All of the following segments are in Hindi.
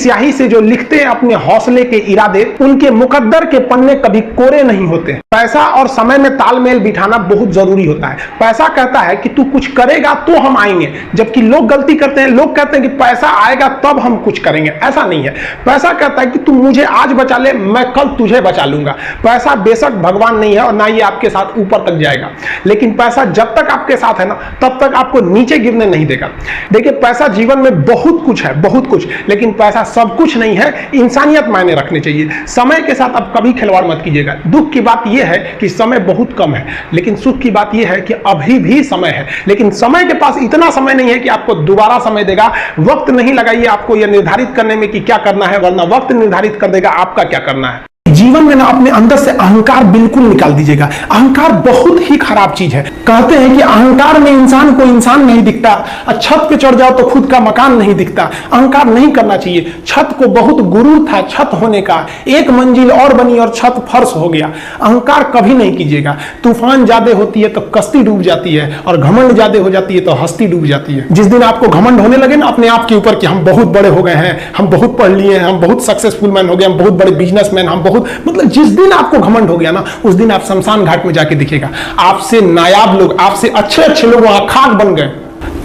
स्याही से जो लिखते हैं अपने हौसले के इरादे, उनके मुकद्दर के पन्ने कभी कोरे नहीं होते। पैसा और समय में तालमेल बिठाना बहुत जरूरी होता है। पैसा कहता है कि तू कुछ करेगा तो हम आएंगे, जबकि लोग गलती करते हैं। लोग कहते हैं कि पैसा आएगा तब हम कुछ करेंगे, ऐसा नहीं है। पैसा कहता है कि तू मुझे आज बचा ले, मैं कल तुझे बचा लूंगा। पैसा बेशक भगवान नहीं है और ना ही आपके साथ ऊपर तक जाएगा, लेकिन पैसा जब तक आपके साथ है ना, तब तक आपको नीचे गिरने नहीं देगा। देखिए, पैसा जीवन में बहुत कुछ है, बहुत कुछ, लेकिन पैसा सब कुछ नहीं है। इंसानियत मायने रखने चाहिए। समय के साथ आप कभी खिलवाड़ मत कीजिएगा। दुख की बात यह है कि समय बहुत कम है, लेकिन सुख की बात यह है कि अभी भी समय है। लेकिन समय के पास इतना समय नहीं है कि आपको दोबारा समय देगा। वक्त नहीं लगाइए आपको यह निर्धारित करने में कि क्या करना है, वरना वक्त निर्धारित कर देगा आपका क्या करना है। जीवन में ना अपने अंदर से अहंकार बिल्कुल निकाल दीजिएगा। अहंकार बहुत ही खराब चीज है। कहते हैं कि अहंकार में इंसान को इंसान नहीं दिखता, और छत पे चढ़ जाओ तो खुद का मकान नहीं दिखता। अहंकार नहीं करना चाहिए। छत को बहुत गुरूर था छत होने का, एक मंजिल और बनी और छत फर्श हो गया। अहंकार कभी नहीं कीजिएगा। तूफान ज्यादा होती है तो कश्ती डूब जाती है, और घमंड ज्यादा हो जाती है तो हस्ती डूब जाती है। जिस दिन आपको घमंड होने लगे ना अपने आप के ऊपर कि हम बहुत बड़े हो गए हैं, हम बहुत पढ़ लिए हैं, हम बहुत सक्सेसफुल मैन हो गए, हम बहुत बड़े बिजनेसमैन, हम बहुत, मतलब जिस दिन आपको घमंड हो गया ना, उस दिन आप शमशान घाट में जाके दिखेगा आपसे नायाब लोग, आपसे अच्छे अच्छे लोग वहां खाक बन गए।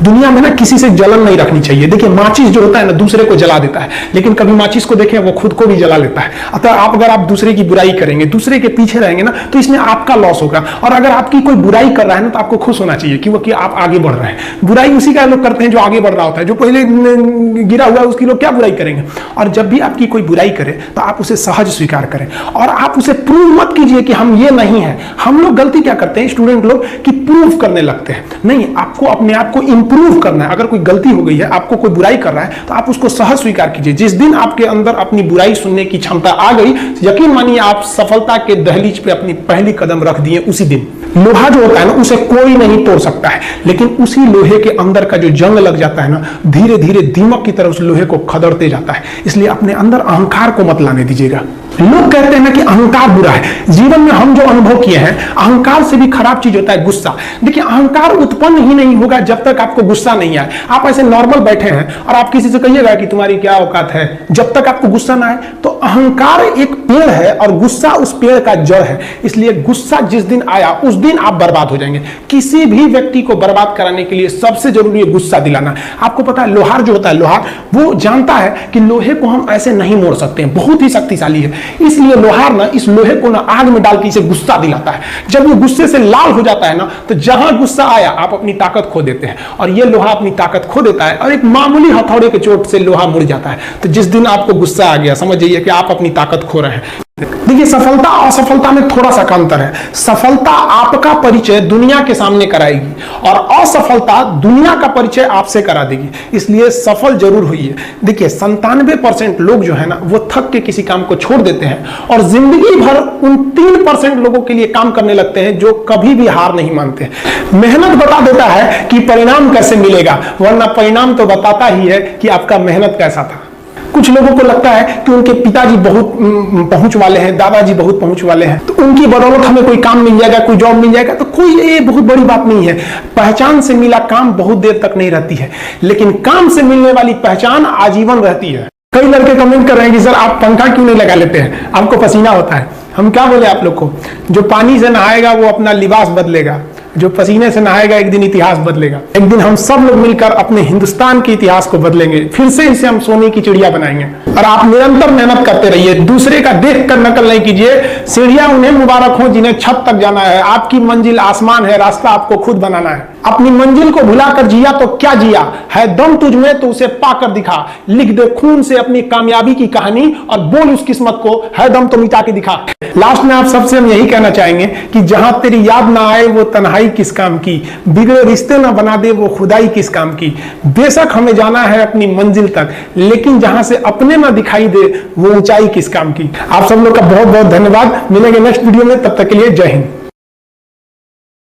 दुनिया में ना किसी से जलन नहीं रखनी चाहिए। देखिए, माचिस जो होता है ना दूसरे को जला देता है, लेकिन कभी माचिस को देखें वो खुद को भी जला लेता है। अतः आप अगर आप दूसरे की बुराई करेंगे, दूसरे के पीछे रहेंगे ना, तो इसमें आपका लॉस होगा। और अगर आपकी कोई बुराई कर रहा है ना, तो आपको खुश होना चाहिए कि आप आगे बढ़ रहे हैं। बुराई उसी का लोग करते हैं जो आगे बढ़ रहा होता है। जो पहले गिरा हुआ है उसकी लोग क्या बुराई करेंगे। और जब भी आपकी कोई बुराई करे तो आप उसे सहज स्वीकार करें, और आप उसे प्रूव मत कीजिए कि हम ये नहीं है। हम लोग गलती क्या करते हैं स्टूडेंट लोग, कि प्रूव करने लगते हैं। नहीं, आपको अपने आप को इंप्रूव करना है। अगर कोई गलती हो गई है, आपको कोई बुराई कर रहा है, तो आप उसको सहज स्वीकार कीजिए। जिस दिन आपके अंदर अपनी बुराई सुनने की क्षमता आ गई, यकीन मानिए आप सफलता के दहलीज पे अपनी पहली कदम रख दिए उसी दिन। लोहा जो होता है ना, उसे कोई नहीं तोड़ सकता है, लेकिन उसी लोहे के अंदर का जो जंग लग जाता है ना, धीरे धीरे दीमक की तरह उस लोहे को खदड़ते जाता है। इसलिए अपने अंदर अहंकार को मत लाने दीजिएगा। लोग कहते हैं ना कि अहंकार बुरा है। जीवन में हम जो अनुभव किए हैं, अहंकार से भी खराब चीज होता है गुस्सा। देखिए, अहंकार उत्पन्न ही नहीं होगा जब तक आपको गुस्सा नहीं आए। आप ऐसे नॉर्मल बैठे हैं और आप किसी से कहिएगा कि तुम्हारी क्या औकात है, जब तक आपको गुस्सा ना आए। तो अहंकार एक पेड़ है और गुस्सा उस पेड़ का जड़ है। इसलिए गुस्सा जिस दिन आया उस दिन आप बर्बाद हो जाएंगे। किसी भी व्यक्ति को बर्बाद कराने के लिए सबसे जरूरी है गुस्सा दिलाना। आपको पता है, लोहार जो होता है, लोहार वो जानता है कि लोहे को हम ऐसे नहीं मोड़ सकते हैं, बहुत ही शक्तिशाली है। इसलिए लोहार ना इस लोहे को ना आग में डाल के इसे गुस्सा दिलाता है। जब ये गुस्से से लाल हो जाता है ना, तो जहां गुस्सा आया आप अपनी ताकत खो देते हैं, और ये लोहा अपनी ताकत खो देता है, और एक मामूली हथौड़े के चोट से लोहा मुड़ जाता है। तो जिस दिन आपको गुस्सा आ गया, समझ जाइए कि आप अपनी ताकत खो रहे हैं। देखिए, सफलता और असफलता में थोड़ा सा अंतर है। सफलता आपका परिचय दुनिया के सामने कराएगी, और असफलता दुनिया का परिचय आपसे करा देगी। इसलिए सफल जरूर होइए। देखिए, 97% लोग जो है ना, वो थक के किसी काम को छोड़ देते हैं, और जिंदगी भर उन 3% लोगों के लिए काम करने लगते हैं जो कभी भी हार नहीं मानते। मेहनत बता देता है कि परिणाम कैसे मिलेगा, वरना परिणाम तो बताता ही है कि आपका मेहनत कैसा था। कुछ लोगों को लगता है कि उनके पिताजी बहुत पहुंच वाले हैं, दादाजी बहुत पहुंच वाले हैं, तो उनकी बदौलत हमें कोई काम मिल जाएगा, कोई जॉब मिल जाएगा। तो कोई ये बहुत बड़ी बात नहीं है। पहचान से मिला काम बहुत देर तक नहीं रहती है, लेकिन काम से मिलने वाली पहचान आजीवन रहती है। कई लड़के कमेंट कर रहे हैं कि सर आप पंखा क्यों नहीं लगा लेते हैं, आपको पसीना होता है। हम क्या बोले आप लोग को, जो पानी से नहाएगा वो अपना लिबास बदलेगा, जो पसीने से नहाएगा एक दिन इतिहास बदलेगा। एक दिन हम सब लोग मिलकर अपने हिंदुस्तान के इतिहास को बदलेंगे, फिर से इसे हम सोने की चिड़िया बनाएंगे। और आप निरंतर मेहनत करते रहिए, दूसरे का देख कर नकल नहीं कीजिए। सीढ़ियां उन्हें मुबारक हो जिन्हें छत तक जाना है। आपकी मंजिल आसमान है, रास्ता आपको खुद बनाना है। अपनी मंजिल को भुलाकर जिया तो क्या जिया है, दम तुझ में तो उसे पाकर दिखा। लिख दे खून से अपनी कामयाबी की कहानी, और बोल उस किस्मत को है दम तो मिटा के दिखा। लास्ट में आप सबसे हम यही कहना चाहेंगे कि जहां तेरी याद ना आए वो तन्हाई किस काम की, बिगड़े रिश्ते ना बना दे वो खुदाई किस काम की। बेशक हमें जाना है अपनी मंजिल तक, लेकिन जहां से अपने ना दिखाई दे वो ऊंचाई किस काम की। आप सब लोग का बहुत बहुत धन्यवाद। मिलेंगे नेक्स्ट वीडियो में, तब तक के लिए जय हिंद।